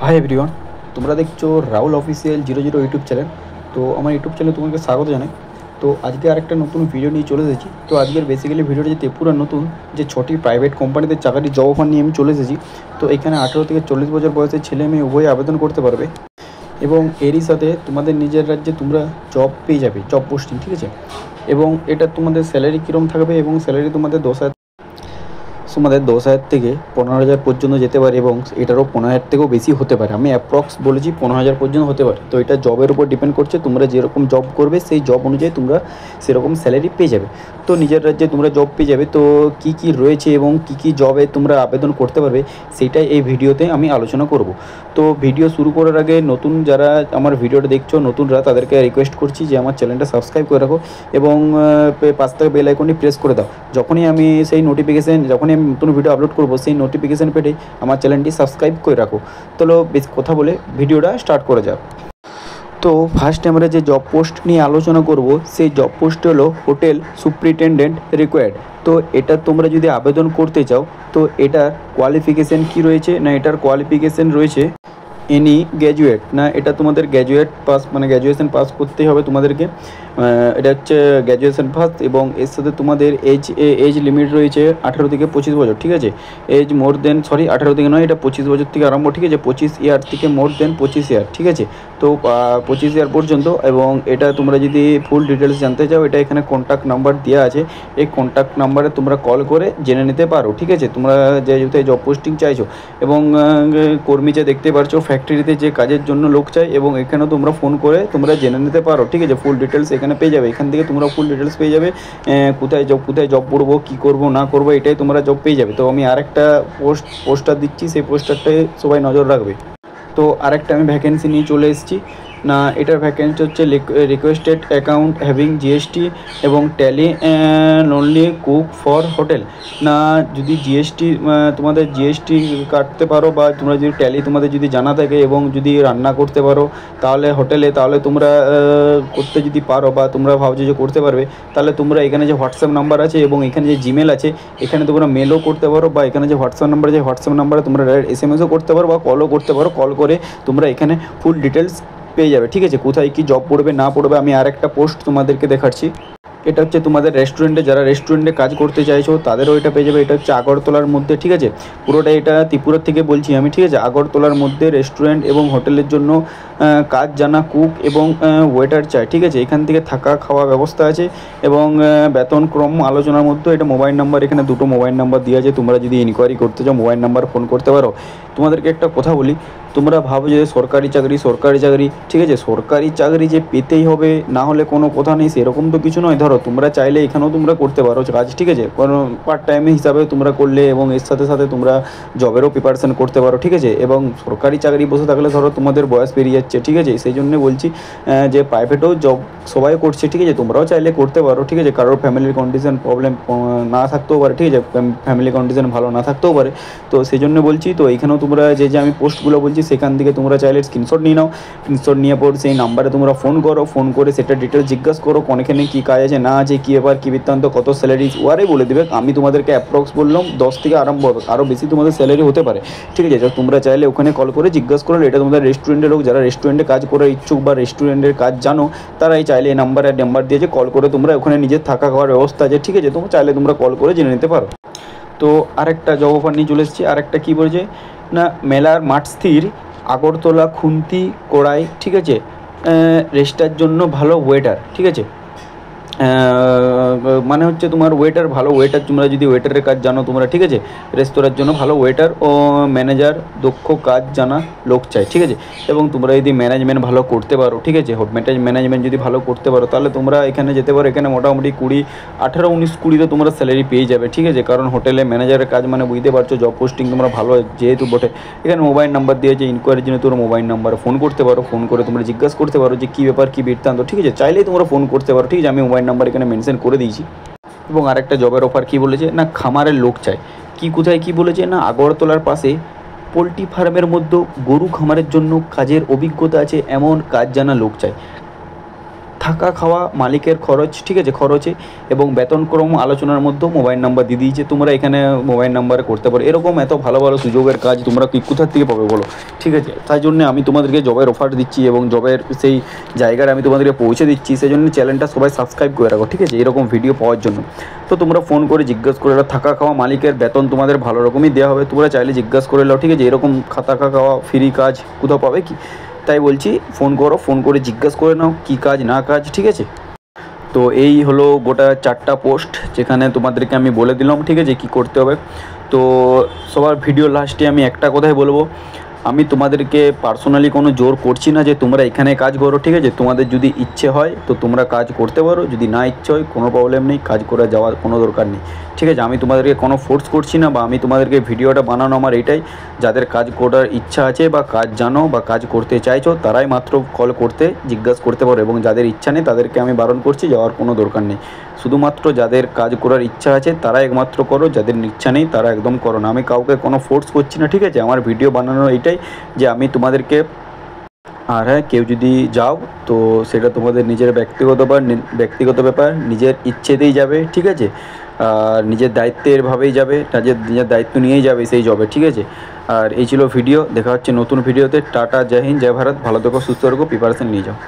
Hi everyone, তোমরা দেখছো Rahul official 00 YouTube channel. তো আমার ইউটিউব চ্যানেলে তোমাকে স্বাগত জানাই। তো আজকে আরেকটা নতুন ভিডিও নিয়ে চলে এসেছি। তো আজকের বেসিক্যালি ভিডিওটা যেতে পুরো নতুন, যে 6টি প্রাইভেট কোম্পানিতে চাকরির জব অফার নিয়ে আমি চলে এসেছি। তো এখানে 18 থেকে 40 বছর বয়সের ছেলে মেয়ে উভয়ে আবেদন করতে পারবে, এবং এরই সাথে তোমাদের নিজের রাজ্যে তোমরা জব পেয়ে যাবে, জব পোস্টিং, ঠিক আছে। এবং এটা তোমাদের স্যালারি কীরকম থাকবে, এবং স্যালারি তোমাদের 10,000 থেকে 15,000 পর্যন্ত যেতে পারে, এবং এটারও 15,000 থেকেও বেশি হতে পারে। আমি অ্যাপ্রক্স বলেছি 15,000 পর্যন্ত হতে পারে। তো এটা জবের উপর ডিপেন্ড করছে, তোমরা যেরকম জব করবে সেই জব অনুযায়ী তোমরা সেরকম স্যালারি পেয়ে যাবে। তো নিজের রাজ্যে তোমরা জব পেয়ে যাবে। তো কী কী রয়েছে এবং কী কী জবে তোমরা আবেদন করতে পারবে সেইটাই এই ভিডিওতে আমি আলোচনা করব। তো ভিডিও শুরু করার আগে নতুন যারা আমার ভিডিওটা দেখছো, নতুনরা, তাদেরকে রিকোয়েস্ট করছি যে আমার চ্যানেলটা সাবস্ক্রাইব করে রাখো, এবং পাশ থেকে বেল আইকনটি প্রেস করে দাও। যখনই আমি যখনই আমি নতুন ভিডিও আপলোড করব, সেই নোটিফিকেশান পেতে আমার চ্যানেলটি সাবস্ক্রাইব করে রাখো। চলো বেশ কথা বলে ভিডিওটা স্টার্ট করা যাক। তো ফার্স্ট আমরা যে জব পোস্ট নিয়ে আলোচনা করব, সেই জব পোস্ট হলো হোটেল সুপ্রিনটেনডেন্ট রিকোয়ার্ড। তো এটা তোমরা যদি আবেদন করতে চাও, তো এটার কোয়ালিফিকেশান কি রয়েছে না, এটার কোয়ালিফিকেশান রয়েছে এনি গ্র্যাজুয়েট, না এটা তোমাদের গ্র্যাজুয়েট পাস, মানে গ্র্যাজুয়েশন পাস করতেই হবে তোমাদেরকে। এটা হচ্ছে গ্র্যাজুয়েশন পাস, এবং এর সাথে তোমাদের এজ লিমিট রয়েছে 18 থেকে 25 বছর, ঠিক আছে। এজ মোর দেন 18 থেকে নয়, এটা 25 বছর থেকে আরম্ভ, ঠিক আছে। 25 ইয়ার থেকে মোর দেন 25 ইয়ার, ঠিক আছে। তো 25 ইয়ার পর্যন্ত। এবং এটা তোমরা যদি ফুল ডিটেলস জানতে চাও, এটা এখানে কন্ট্যাক্ট নাম্বার দেওয়া আছে, এই কন্ট্যাক্ট নাম্বারে তোমরা কল করে জেনে নিতে পারো, ঠিক আছে। তোমরা যেহেতু জব পোস্টিং চাইছো, এবং কর্মী যে দেখতে পারছো ফ্যাক্টরিতে যে কাজের জন্য লোক চাই, এবং এখানেও তোমরা ফোন করে তোমরা জেনে নিতে পারো, ঠিক আছে। ফুল ডিটেলস এখানে পেয়ে যাবে, এখান থেকে তোমরা ফুল ডিটেলস পেয়ে যাবে, কোথায় জব করবো, কী করবো না করবো, এটাই তোমরা জব পেয়ে যাবে। তো আমি আরেকটা পোস্টার দিচ্ছি, সেই পোস্টারটায় সবাই নজর রাখবে। তো আরেকটা আমি ভ্যাকেন্সি নিয়ে চলে এসেছি। না এটার ভ্যাকেন্সি হচ্ছে রিকোয়েস্টেড অ্যাকাউন্ট হ্যাভিং জিএসটি এবং tally only cook for hotel. না যদি জিএসটি তোমাদের জিএসটি কাটতে পারো, বা তোমরা যদি ট্যালি তোমাদের যদি জানা থাকে এবং যদি রান্না করতে পারো তাহলে হোটেলে, তাহলে তোমরা করতে যদি পারো, বা তোমরা ভাবছো যে করতে পারবে, তাহলে তোমরা এখানে যে হোয়াটসঅ্যাপ নাম্বার আছে এবং এখানে যে জিমেল আছে, এখানে তোমরা মেলও করতে পারো, বা এখানে যে হোয়াটসঅ্যাপ নাম্বারে তোমরা ডাইরেক্ট এসএমএসও করতে পারো, বা কলও করতে পারো। কল করে তোমরা এখানে ফুল ডিটেলস পেয়ে যাবে, ঠিক আছে। কোথায় কি জব পড়বে না পড়বে আমি আরেকটা পোস্ট তোমাদেরকে দেখাচ্ছি। এটা হচ্ছে তোমাদের রেস্টুরেন্টে, যারা রেস্টুরেন্টে কাজ করতে চাইছো তাদেরও এটা পেয়ে যাবে। এটা হচ্ছে আগরতলার মধ্যে, ঠিক আছে। পুরোটা এটা ত্রিপুরা থেকে বলছি আমি, ঠিক আছে। আগরতলার মধ্যে রেস্টুরেন্ট এবং হোটেলের জন্য কাজ জানা কুক এবং ওয়েটার চাই, ঠিক আছে। এখান থেকে থাকা খাওয়া ব্যবস্থা আছে, এবং বেতন ক্রম আলোচনার মধ্যে। এটা মোবাইল নাম্বার, এখানে দুটো মোবাইল নাম্বার দেওয়া আছে, তোমরা যদি ইনকোয়ারি করতে চাও মোবাইল নাম্বার ফোন করতে পারো। তোমাদেরকে একটা কথা বলি, তোমরা ভাবো যে সরকারি চাকরি, ঠিক আছে। সরকারি চাকরি যে পেতেই হবে না হলে কোনো কথা নেই, সেরকম তো কিছু নয়। ধরো তোমরা চাইলে এখানেও তোমরা করতে পারো কাজ, ঠিক আছে। কোনো পার্ট টাইমে হিসাবে তোমরা করলে, এবং এর সাথে সাথে তোমরা জবেরও প্রিপারেশান করতে পারো, ঠিক আছে। এবং সরকারি চাকরি বসে থাকলে ধরো তোমাদের বয়স পেরিয়ে যাচ্ছে, ঠিক আছে। সেই জন্য বলছি যে প্রাইভেটেও জব সবাই করছে, ঠিক আছে। তোমরাও চাইলে করতে পারো, ঠিক আছে। কারোর ফ্যামিলির কন্ডিশন প্রবলেম না থাকতেও পারে, ঠিক আছে। ফ্যামিলি কন্ডিশন ভালো না থাকতেও পারে। তো সেই জন্য বলছি, তো এইখানেও তোমরা যে আমি পোস্টগুলো বলছি সেখান থেকে তোমরা চাইলে স্ক্রিনশট নিয়ে নাও। স্ক্রিনশট নিয়ে পর সেই নাম্বারে তোমরা ফোন করো, ফোন করে সেটা ডিটেলস জিজ্ঞাসা করো, কোনখানে কী কাজ আছে না আছে, কী ব্যাপার কী বৃত্তান্ত, কত স্যালারি, ওয়ারে বলে দেবে। আমি তোমাদেরকে অ্যাপ্রক্স বললাম 10 থেকে আরম্ভ হবে, আরও বেশি তোমাদের স্যালারি হতে পারে, ঠিক আছে। তোমরা চাইলে ওখানে কল করে জিজ্ঞাসা করো। এটা তোমাদের রেস্টুরেন্টের লোক, যারা রেস্টুরেন্টে কাজ করার ইচ্ছুক বা রেস্টুরেন্টের কাজ জানো, তারাই চাইলে এই নাম্বার দিয়েছে, কল করে তোমরা ওখানে নিজের থাকা খাওয়ার ব্যবস্থা আছে, ঠিক আছে। তোমরা চাইলে তোমরা কল করে জেনে নিতে পারো। তো আরেকটা জব অফার নিয়ে চলে এসেছি। আরেকটা কী বলছে না, মেলার মাঠ স্থির আগরতলা খুন্তি কড়াই, ঠিক আছে। রেস্টার জন্য ভালো ওয়েটার, ঠিক আছে। মানে হচ্ছে তোমার ওয়েটার, ভালো ওয়েটার, তোমরা যদি ওয়েটারের কাজ জানো তোমরা, ঠিক আছে। রেস্তোরাঁর জন্য ভালো ওয়েটার ও ম্যানেজার দক্ষ কাজ জানা লোক চাই, ঠিক আছে। এবং তোমরা যদি ম্যানেজমেন্ট ভালো করতে পারো, ঠিক আছে, ম্যানেজমেন্ট যদি ভালো করতে পারো, তাহলে তোমরা এখানে যেতে পারো। এখানে মোটামুটি 18, 19, 20 তোমরা স্যালারি পেয়ে যাবে, ঠিক আছে। কারণ হোটেলে ম্যানেজারের কাজ মানে বুঝতে পারছো, জব পোস্টিং তোমরা ভালো যেহেতু বটে। এখানে মোবাইল নাম্বার দিয়েছে, ইনকোয়ারির জন্য তোমরা মোবাইল নাম্বারে ফোন করতে পারো, ফোন করে তোমরা জিজ্ঞাসা করতে পারো যে কী ব্যাপার কী বৃত্তান্ত, ঠিক আছে। চাইলেই তোমরা ফোন করতে পারো, ঠিক আছে। আমি মোবাইল নাম্বার এখানে মেনশন করে দিয়েছি। এবং আরেকটা জবের অফার কী বলেছে না, খামারের লোক চাই। কোথায় কী বলেছে না, আগরতলার পাশে পোলট্রি ফার্মের মধ্যে গরু খামারের জন্য কাজের অভিজ্ঞতা আছে এমন কাজ জানা লোক চাই। থাকা খাওয়া মালিকের খরচ, ঠিক আছে, খরচে এবং বেতনক্রম আলোচনার মধ্যেও মোবাইল নাম্বার দিয়ে দিয়েছে, তোমরা এখানে মোবাইল নাম্বারে করতে পারো। এরকম এত ভালো ভালো সুযোগের কাজ তোমরা কি কোথার থেকে পাবে বলো, ঠিক আছে। তাই জন্য আমি তোমাদেরকে জবের অফার দিচ্ছি এবং জবের সেই জায়গায় আমি তোমাদেরকে পৌঁছে দিচ্ছি। সেই জন্য চ্যানেলটা সবাই সাবস্ক্রাইব করে রাখো, ঠিক আছে, এরকম ভিডিও পাওয়ার জন্য। তো তোমরা ফোন করে জিজ্ঞাসা করে নাও, থাকা খাওয়া মালিকের বেতন তোমাদের ভালো রকমই দেওয়া হবে, তোমরা চাইলে জিজ্ঞাসা করে নাও, ঠিক আছে। এরকম থাকা খাওয়া ফ্রি কাজ কোথাও পাবে কি? তাই বলছি ফোন করো, ফোন করে জিজ্ঞাসা করে নাও কী কাজ না কাজ, ঠিক আছে। তো এই হলো গোটা 4টা পোস্ট যেখানে তোমাদেরকে আমি বলে দিলাম, ঠিক আছে, কী করতে হবে। তো সবার ভিডিও লাস্টে আমি একটা কথাই বলবো, আমি তোমাদেরকে পার্সোনালি কোনো জোর করছি না যে তোমরা এখানে কাজ করো, ঠিক আছে। তোমাদের যদি ইচ্ছে হয় তো তোমরা কাজ করতে পারো, যদি না ইচ্ছে হয় কোনো প্রবলেম নেই, কাজ করে যাওয়ার কোনো দরকার নেই, ঠিক আছে। আমি তোমাদেরকে কোনো ফোর্স করছি না, বা আমি তোমাদেরকে ভিডিওটা বানানো আমার এটাই, যাদের কাজ করার ইচ্ছা আছে বা কাজ জানো বা কাজ করতে চাইছো তারাই মাত্র কল করতে জিজ্ঞাসা করতে পারো, এবং যাদের ইচ্ছা নেই তাদেরকে আমি বারণ করছি, যাওয়ার কোনো দরকার নেই। শুধুমাত্র যাদের কাজ করার ইচ্ছা আছে তারা একমাত্র করো, যাদের ইচ্ছা নেই তারা একদম করো না। আমি কাউকে কোনো ফোর্স করছি না, ঠিক আছে। আমার ভিডিও বানানো এইটাই যে আমি তোমাদেরকে, আর হ্যাঁ, কেউ যদি যাও তো সেটা তোমাদের নিজের ব্যক্তিগত ব্যাপার, নিজের ইচ্ছেতেই যাবে, ঠিক আছে। আর নিজের দায়িত্বেরভাবেই যাবে, নিজের দায়িত্ব নিয়েই যাবে সেই জবে, ঠিক আছে। আর এই ছিল ভিডিও, দেখা হচ্ছে নতুন ভিডিওতে। টাটা, জয় হিন্দ, জয় ভারত, ভালো থেকো, সুস্থ থেকো, প্রিপারেশন নিয়ে যাও।